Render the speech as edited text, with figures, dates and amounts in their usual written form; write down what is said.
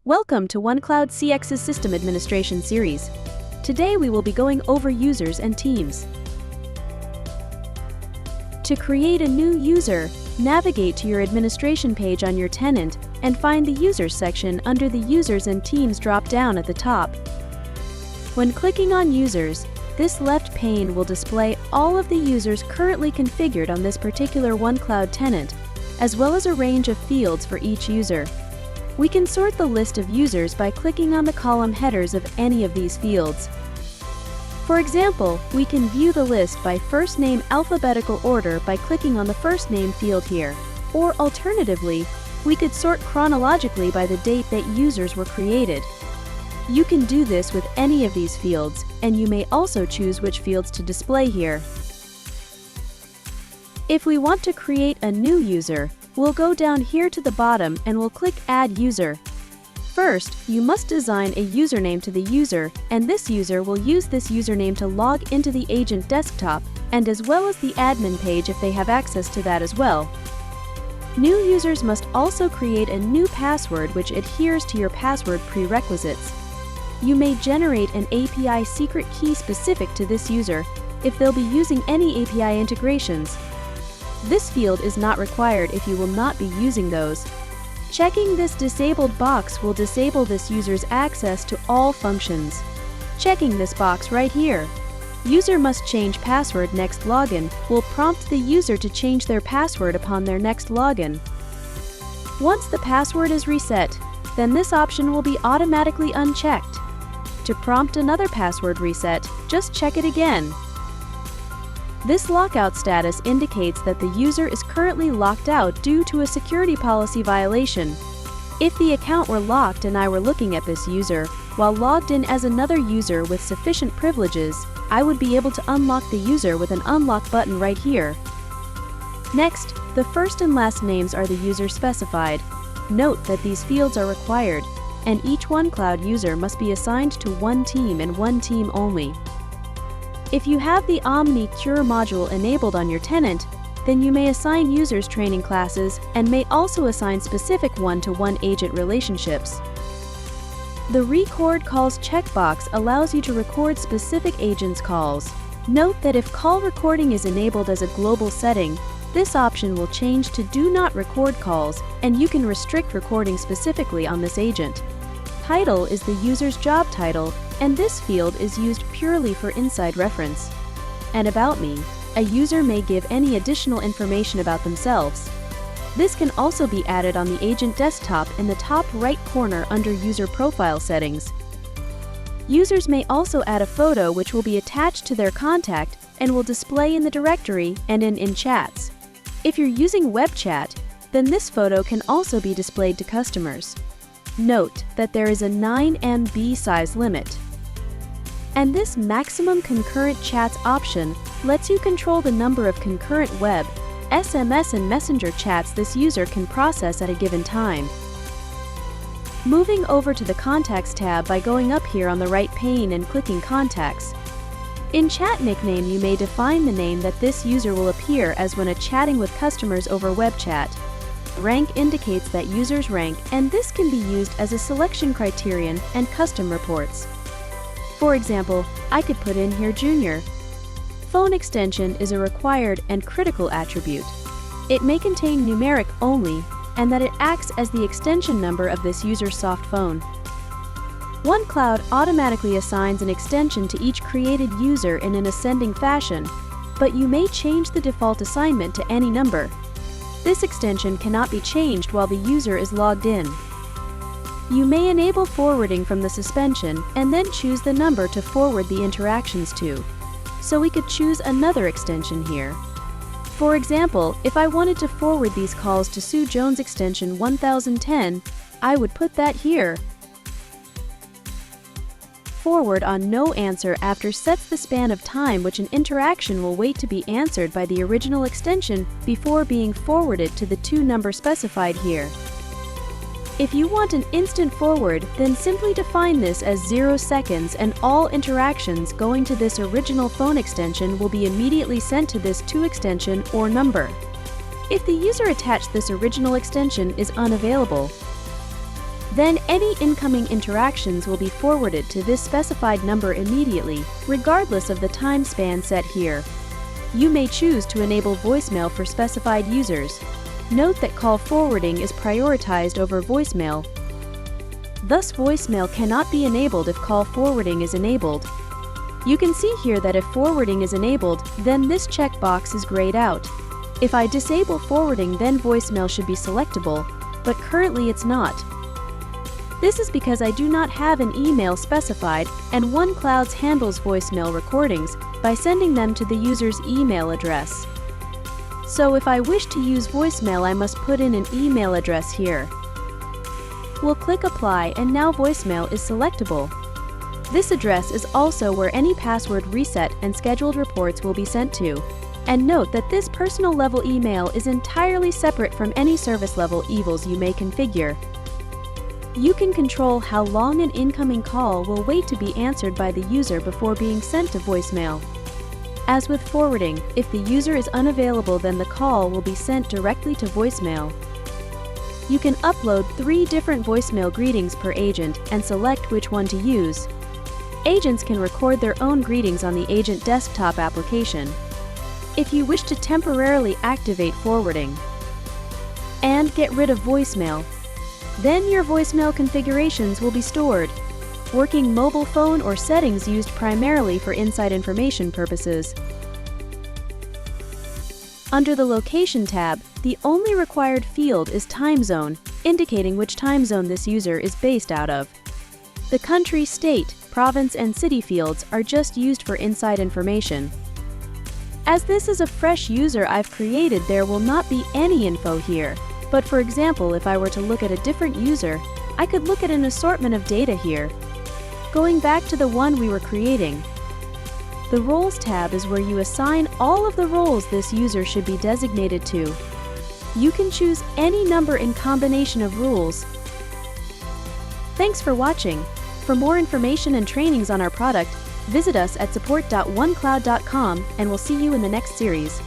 Welcome to OneCloud CX's System Administration series. Today we will be going over users and teams. To create a new user, navigate to your administration page on your tenant and find the Users section under the Users and Teams drop-down at the top. When clicking on Users, this left pane will display all of the users currently configured on this particular OneCloud tenant, as well as a range of fields for each user. We can sort the list of users by clicking on the column headers of any of these fields. For example, we can view the list by first name alphabetical order by clicking on the first name field here. Or alternatively, we could sort chronologically by the date that users were created. You can do this with any of these fields, and you may also choose which fields to display here. If we want to create a new user, we'll go down here to the bottom and we'll click Add User. First, you must design a username to the user, and this user will use this username to log into the agent desktop, and as well as the admin page if they have access to that as well. New users must also create a new password which adheres to your password prerequisites. You may generate an API secret key specific to this user if they'll be using any API integrations. This field is not required if you will not be using those. Checking this disabled box will disable this user's access to all functions. Checking this box right here, user must change password next login, will prompt the user to change their password upon their next login. Once the password is reset, then this option will be automatically unchecked. To prompt another password reset, just check it again. This lockout status indicates that the user is currently locked out due to a security policy violation. If the account were locked and I were looking at this user, while logged in as another user with sufficient privileges, I would be able to unlock the user with an unlock button right here. Next, the first and last names are the user specified. Note that these fields are required, and each OneCloud user must be assigned to one team and one team only. If you have the Omni Cure module enabled on your tenant, then you may assign users training classes and may also assign specific one-to-one agent relationships. The Record Calls checkbox allows you to record specific agents' calls. Note that if call recording is enabled as a global setting, this option will change to Do Not Record Calls, and you can restrict recording specifically on this agent. Title is the user's job title, and this field is used purely for inside reference. And About Me, a user may give any additional information about themselves. This can also be added on the agent desktop in the top right corner under User Profile Settings. Users may also add a photo which will be attached to their contact and will display in the directory and in chats. If you're using web chat, then this photo can also be displayed to customers. Note that there is a 9 MB size limit. And this maximum concurrent chats option lets you control the number of concurrent web, SMS and messenger chats this user can process at a given time. Moving over to the Contacts tab by going up here on the right pane and clicking Contacts. In Chat Nickname, you may define the name that this user will appear as when chatting with customers over web chat. Rank indicates that user's rank, and this can be used as a selection criterion and custom reports. For example, I could put in here Junior. Phone extension is a required and critical attribute. It may contain numeric only, and that it acts as the extension number of this user's soft phone. OneCloud automatically assigns an extension to each created user in an ascending fashion, but you may change the default assignment to any number. This extension cannot be changed while the user is logged in. You may enable forwarding from the suspension and then choose the number to forward the interactions to. So we could choose another extension here. For example, if I wanted to forward these calls to Sue Jones extension 1010, I would put that here. Forward on no answer after sets the span of time which an interaction will wait to be answered by the original extension before being forwarded to the number specified here. If you want an instant forward, then simply define this as 0 seconds and all interactions going to this original phone extension will be immediately sent to this extension or number. If the user attached this original extension is unavailable, Then any incoming interactions will be forwarded to this specified number immediately, regardless of the time span set here. You may choose to enable voicemail for specified users. Note that call forwarding is prioritized over voicemail. Thus, voicemail cannot be enabled if call forwarding is enabled. You can see here that if forwarding is enabled, then this checkbox is grayed out. If I disable forwarding, then voicemail should be selectable, but currently it's not. This is because I do not have an email specified, and OneCloud handles voicemail recordings by sending them to the user's email address. So if I wish to use voicemail, I must put in an email address here. We'll click Apply, and now voicemail is selectable. This address is also where any password reset and scheduled reports will be sent to. And note that this personal level email is entirely separate from any service level evils you may configure. You can control how long an incoming call will wait to be answered by the user before being sent to voicemail. As with forwarding, if the user is unavailable, then the call will be sent directly to voicemail. You can upload 3 different voicemail greetings per agent and select which one to use. Agents can record their own greetings on the agent desktop application. If you wish to temporarily activate forwarding and get rid of voicemail, then your voicemail configurations will be stored. Working mobile phone or settings used primarily for inside information purposes. Under the Location tab, the only required field is time zone, indicating which time zone this user is based out of. The country, state, province, and city fields are just used for inside information. As this is a fresh user I've created, there will not be any info here. But for example, if I were to look at a different user, I could look at an assortment of data here. Going back to the one we were creating, the Roles tab is where you assign all of the roles this user should be designated to. You can choose any number in combination of rules. Thanks for watching. For more information and trainings on our product, visit us at support.onecloud.com, and we'll see you in the next series.